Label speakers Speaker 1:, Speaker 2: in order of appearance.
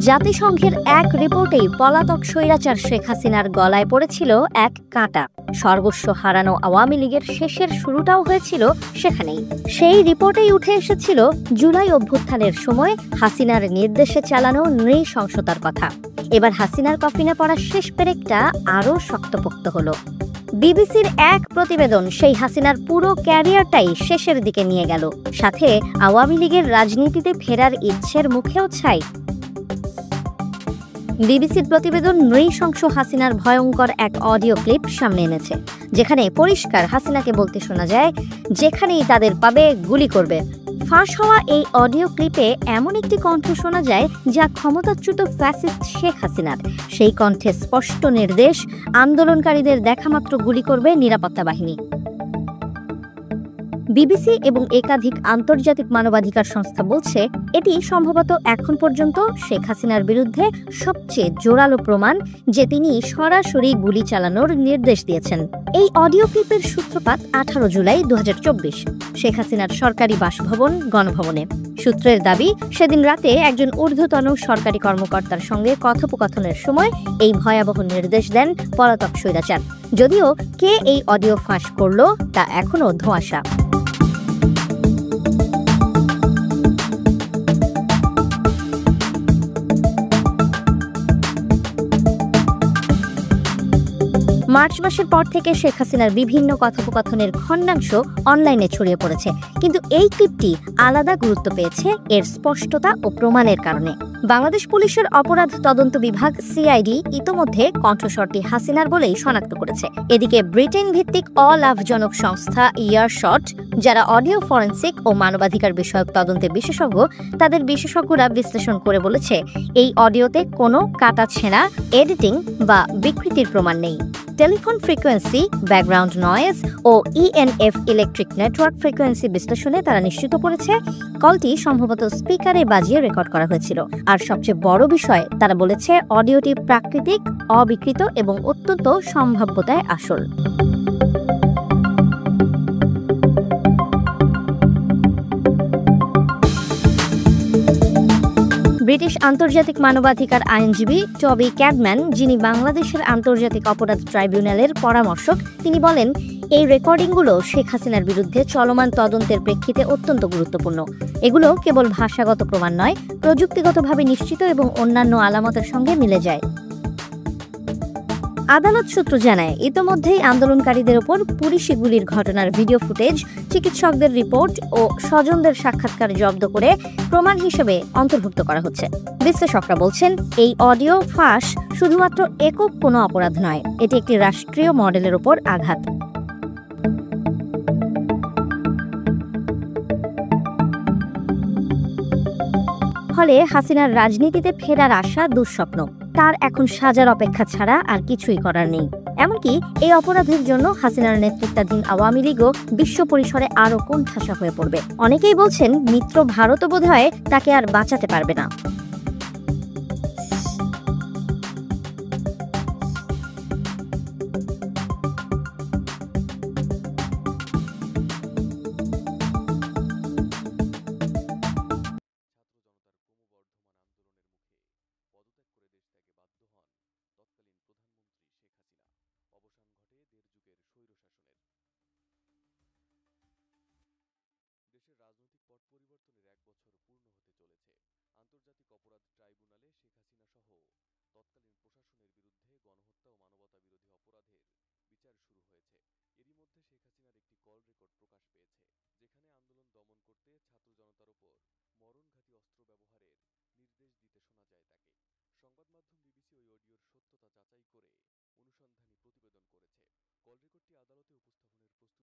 Speaker 1: জাতিসংঘের এক রিপোর্টেই পলাতক স্বৈরাচার শেখ হাসিনার গলায় পড়েছিল এক কাঁটা। সর্বস্ব হারানো আওয়ামী লীগের শেষের শুরুটাও হয়েছিল সেখানেই। সেই রিপোর্টেই উঠে এসেছিল জুলাই অভ্যুত্থানের সময় হাসিনার নির্দেশে চালানো নৃশংসতার কথা। এবার হাসিনার কফিনে পড়া শেষ পেরেকটা আরও শক্তপোক্ত হলো। বিবিসির এক প্রতিবেদন সেই হাসিনার পুরো ক্যারিয়ারটাই শেষের দিকে নিয়ে গেল, সাথে আওয়ামী লীগের রাজনীতিতে ফেরার ইচ্ছের মুখেও ছাই। বিবিসির প্রতিবেদন নৃশংস হাসিনার ভয়ঙ্কর এক অডিও ক্লিপ সামনে এনেছে, যেখানে পরিষ্কার হাসিনাকে বলতে শোনা যায়, যেখানেই তাদের পাবে গুলি করবে। ফাঁস হওয়া এই অডিও ক্লিপে এমন একটি কণ্ঠ শোনা যায় যা ক্ষমতাচ্যুত ফ্যাসিস্ট শেখ হাসিনার। সেই কণ্ঠে স্পষ্ট নির্দেশ, আন্দোলনকারীদের দেখামাত্র গুলি করবে নিরাপত্তা বাহিনী। বিবিসি এবং একাধিক আন্তর্জাতিক মানবাধিকার সংস্থা বলছে, এটি সম্ভবত এখন পর্যন্ত শেখ হাসিনার বিরুদ্ধে সবচেয়ে জোরালো প্রমাণ যে তিনি সরাসরি গুলি চালানোর নির্দেশ দিয়েছেন। এই অডিও ক্লিপের সূত্রপাত 18 জুলাই 2024 শেখ হাসিনার সরকারি বাসভবন গণভবনে। সূত্রের দাবি, সেদিন রাতে একজন ঊর্ধ্বতন সরকারি কর্মকর্তার সঙ্গে কথোপকথনের সময় এই ভয়াবহ নির্দেশ দেন পলাতক স্বৈরাচার। যদিও কে এই অডিও ফাঁস করল তা এখনও ধোঁয়াশা। মার্চ মাসের পর থেকে শেখ হাসিনার বিভিন্ন কথোপকথনের খণ্ডাংশ অনলাইনে ছড়িয়ে পড়েছে, কিন্তু এই ক্লিপটি আলাদা গুরুত্ব পেয়েছে এর স্পষ্টতা ও প্রমাণের কারণে। বাংলাদেশ পুলিশের অপরাধ তদন্ত বিভাগ সিআইডি ইতোমধ্যে কণ্ঠস্বরটি হাসিনার বলেই শনাক্ত করেছে। এদিকে ব্রিটেন ভিত্তিক অলাভজনক সংস্থা ইয়ারশট, যারা অডিও ফরেনসিক ও মানবাধিকার বিষয়ক তদন্তে বিশেষজ্ঞ, তাদের বিশেষজ্ঞরা বিশ্লেষণ করে বলেছে, এই অডিওতে কোনো কাটাছেঁড়া, এডিটিং বা বিকৃতির প্রমাণ নেই। টেলিফোন ফ্রিকোয়েন্সি, ব্যাকগ্রাউন্ড নয়েজ ও ইএনএফ ইলেকট্রিক নেটওয়ার্ক ফ্রিকোয়েন্সি বিশ্লেষণে তারা নিশ্চিত করেছে কলটি সম্ভবত স্পিকারে বাজিয়ে রেকর্ড করা হয়েছিল। আর সবচেয়ে বড় বিষয়, তারা বলেছে অডিওটি প্রাকৃতিক, অবিকৃত এবং অত্যন্ত সম্ভাব্যতায় আসল। ব্রিটিশ আন্তর্জাতিক মানবাধিকার আইনজীবী টবি ক্যাডম্যান, যিনি বাংলাদেশের আন্তর্জাতিক অপরাধ ট্রাইব্যুনালের পরামর্শক, তিনি বলেন, এই রেকর্ডিংগুলো শেখ হাসিনার বিরুদ্ধে চলমান তদন্তের প্রেক্ষিতে অত্যন্ত গুরুত্বপূর্ণ। এগুলো কেবল ভাষাগত প্রমাণ নয়, প্রযুক্তিগতভাবে নিশ্চিত এবং অন্যান্য আলামতের সঙ্গে মিলে যায়। আদালত সূত্র জানায়, ইতোমধ্যেই আন্দোলনকারীদের ওপর পুলিশি গুলির ঘটনার ভিডিও ফুটেজ, চিকিৎসকদের রিপোর্ট ও স্বজনদের সাক্ষাৎকার জব্দ করে প্রমাণ হিসেবে অন্তর্ভুক্ত করা হচ্ছে। বিশ্লেষকরা বলছেন, এই অডিও ফাঁস শুধুমাত্র একক কোনো অপরাধ নয়, এটি একটি রাষ্ট্রীয় মডেলের ওপর আঘাত। ফলে হাসিনার রাজনীতিতে ফেরার আশা দুঃস্বপ্ন। তার এখন সাজার অপেক্ষা ছাড়া আর কিছুই করার নেই। এমনকি এই অপরাধের জন্য হাসিনার নেতৃত্বাধীন আওয়ামী লীগও বিশ্ব পরিসরে আরও কোণঠাসা হয়ে পড়বে। অনেকেই বলছেন, মিত্র ভারতও বোধহয় তাকে আর বাঁচাতে পারবে না।
Speaker 2: দেশের রাজনৈতিক পট পরিবর্তনের 1 বছর পূর্ণ হতে চলেছে। আন্তর্জাতিক অপরাধ ট্রাইব্যুনালে শেখ হাসিনা সহ তৎকালীন প্রশাসনের বিরুদ্ধে গণহত্যা ও মানবতাবিরোধী অপরাধের বিচার শুরু হয়েছে। এরই মধ্যে শেখ হাসিনার একটি কল রেকর্ড প্রকাশ পেয়েছে, যেখানে আন্দোলন দমন করতে ছাত্র জনতার ওপর মরণঘাতী অস্ত্র ব্যবহারের নির্দেশ দিতে শোনা যায় তাকে। সংবাদ মাধ্যম বিবিসি ওই অডিওর সত্যতা যাচাই করে অনুসন্ধানী প্রতিবেদন করেছে। কল রেকর্ডটি আদালতে উপস্থাপনের প্রস্তুতি